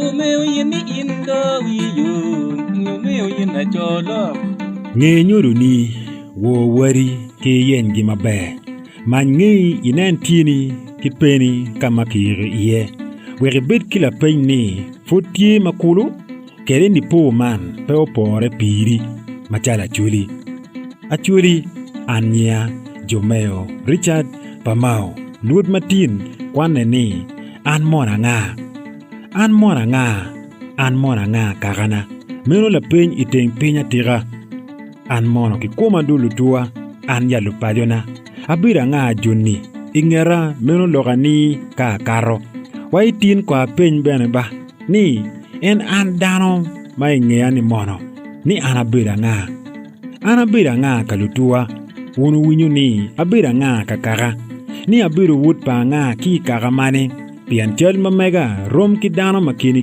Nyumeo yini inga wiyo, nyumeo yina jolo. Nge nyuruni wo wari ke yengi mabe. Man ngi inen tini ki peni kama kiri iye. Weri bit kila penni fotie makulu. Kere ni po man pe opore piri machala chuli. Achuli Anya, Jomeo, Richard, Pamao, Lud Martin, kwane ni an mona nga kakana. Meno la peny iteng penya tira. An mono ki kuma dulu tua, an yalu pajona. Abira nga juni, ingera meno logani ka karo. Waitin kwa peny bene ba, ni en an dano ma ingea ni mono. Ni anabira nga kalutua. Wunu winyu ni abira nga kakara. Ni abiru wut pa nga ki kakamani. Pian chel mamega rom ki dano makini.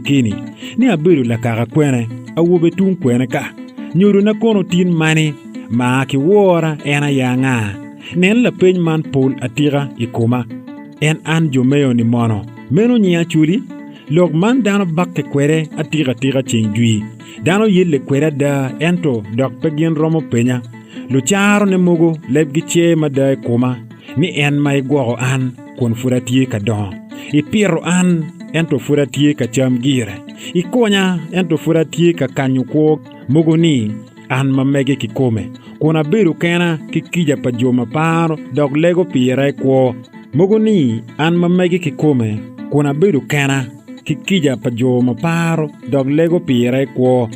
Ni abiru la kaka kwene. Awube tung kwene ka. Nyuru na kono tin mani. Ma ki wora ena ya nga. Nen la peny man pol atira ikuma. En an Jomeo ni mono. Meno nyia chuli. Log man dano bakke kwere atira chenjui. Dano yille kwere da ento dok pegin romo penya. Lucharo ne mogo lebgi che madai kuma. Ni en mai goro an kon furatie ka don. I piro an ento furatie ka cham gire. I konya ento furatie ka kanyu kwok. Mogo ni an mamege ki kome. Kona biru kena ki kija pa joma paro dog lego pire kwo. Mogo ni an mamege ki kome. Kona biru kena ki kija pa joma paro dog lego pire kwo.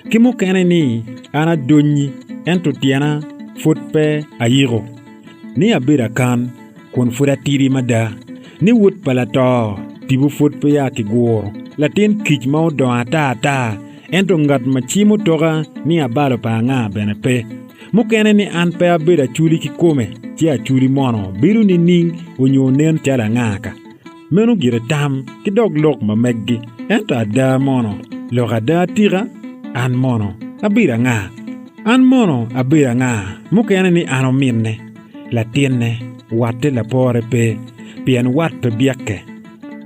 Kimo kene ni ana donyi ento tiana futpe ayiro. Ni abira kan kun furatiri mada. Ni wut palato tibu futpe ya kigoro. Latin kich mao don ata. Ento ngat machimo toga ni abalo pa nga benepe. Mukene ni an pe abira chuli kikome. Chia chuli mono biru ni ning unyonen chala ngaka. Menu gire tam kidog lok mamegi. Ento ada mono. Loga da tira an mono abira nga. An mono abira nga. Mukene ni ano minne. Latine wate la pore pe. Pien wat pe biake.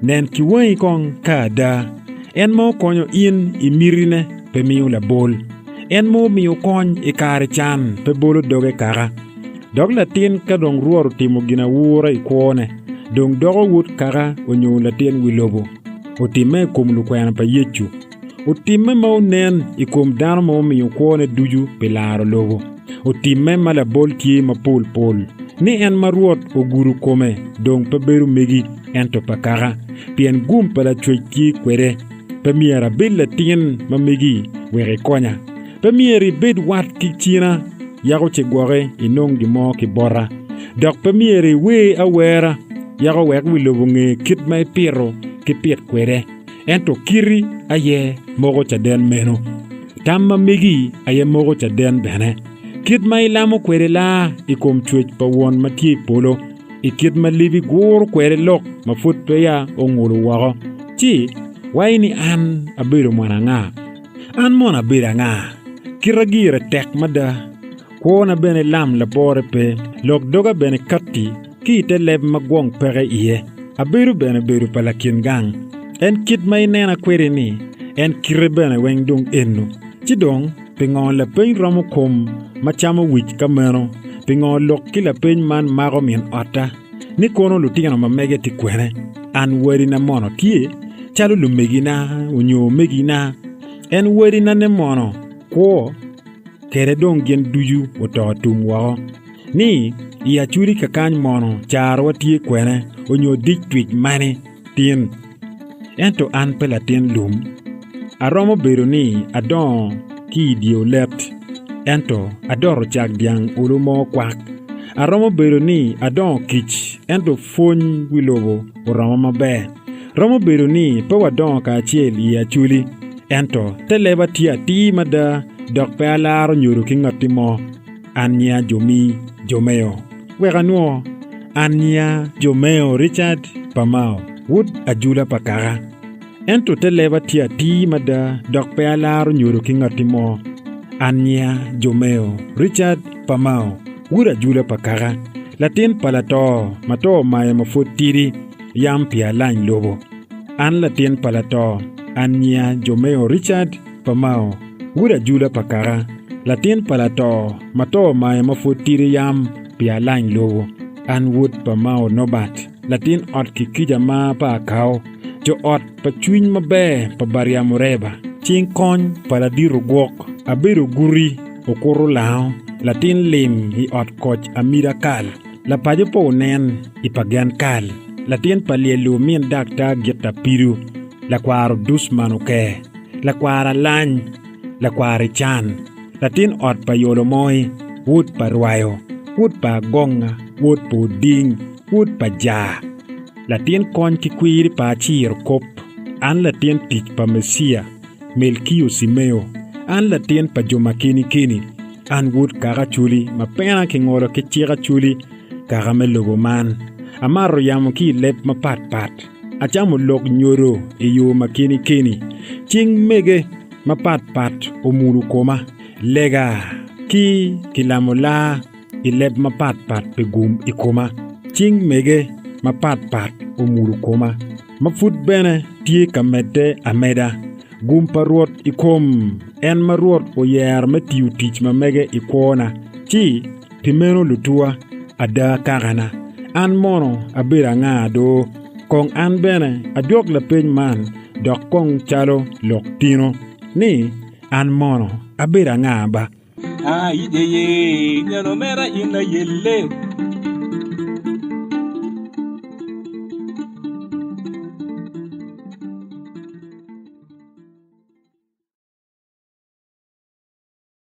Nen kiwai kong ka da. En mo konyo in imirine pe miu la bol. En mo miu kony ikare chan pe bolo doge kara. Dog latin ka dong ruoru timo gina wura ikwone. Dong dogo wut kara onyo latin wilobo. Otime kumlu kwena pa yechu. Otime mau nen ikum dano mau miu kwone duju pe laro lobo. Otime mala bol tie ma pol. Ni en maruot oguru kome dong pe beru megi ento pa kara. Pien gum pa la chweki kwere. Pe miera bid latin ma megi were konya. Pe mieri bid wat ki china yago che gore inong di mo ki bora. Dok pe mieri we awera yago wek wilobo nge kit mai piro ki piet kwere. Ento kiri aye mogo cha den meno. Tamma megi aye mogo cha den bene. Kit mai lamo kwere la ikom chwech pa won matie polo. Ikit ma libi goro kwere lok ma fut pe ya ongulu wago. Chi waini an abiru mwana nga. An mona bira nga. Kiragira tek mada. Kuona bene lam la bore pe. Lok doga bene kati. Ki te leb magwong pere iye. Abiru bene biru palakin gang. En kit mai nena kwere ni. En kire bene weng dung enu. Chidong pingon la peny romo kom. Machamo wich kameno. Pingon lok kila peny man mago min ota. Ni kono lutingano mamege ti kwene. An wari na mono tie. Chalo lumegina, unyo megina. En wari na ne mono. Ko kere dong gen duju oto tumwao. Ni iya churi kakany mono charo tie kwene. Unyo dik twig mani tin. Ento an pela tin lum. Aromo bero ni adon ki dio lept. Ento adoro chak diang ulumo kwak. Aromo bero ni adon kich. Ento fony wilobo oromo mabe. Romo bero ni pe wadon ka chiel iya chuli. Ento te leba tia ti mada dok pe alaro nyuru ki ngati mo. Anya Jomeo. Wega nuo. Anya Jomeo Richard Pamao. Wood ajula pakara. Ento te leba tia ti mada dok pe alaro nyuru ki ngati mo. Anya Jomeo Richard Pamao. Wood ajula pakara. Latin palato mato maya mafut tiri. Yam pia lain lobo. An latin palato an nyia Jomeo Richard pamao wuda jula pakara latin palato mato mai mafutiri yam pia lain logo an wud pamao nobat latin ot kikija ma pa kao jo ot pa chuny mabe pa baria moreba ching kony paladiru gwok abiru guri okoro lao latin lim hi ot koch amira kal la pajo po nen ipagian kal latin palielu mien dakta geta piru la kwaro dus manuke la kwara lany la kware chan latin ot pa yolo moi wud pa rwayo wud pa gonga wud po ding wud pa ja latin kon ki kwiri pa chir kop an latin tich pa mesia Melkio Simeo an latin pa jomakini kini an wud kaga chuli mapena ki ngoro ki chira chuli kaga melogo man amaro yamo ki lep mapat pat achamo lok nyoro e yo makini kini ching mege mapat pat omuru koma lega ki kilamola ilep mapat pat pe gum ikoma ching mege mapat pat omuru koma mafut bene tie kamete ameda gum paruot ikom en maruot oyer matiu tich mamege ikona chi timeno lutua ada kagana an mono abira ngado kong an bene adiok la peny man dok kong chalo lok tino ni an mono abira ngaba ide ye nyano mera ina yelle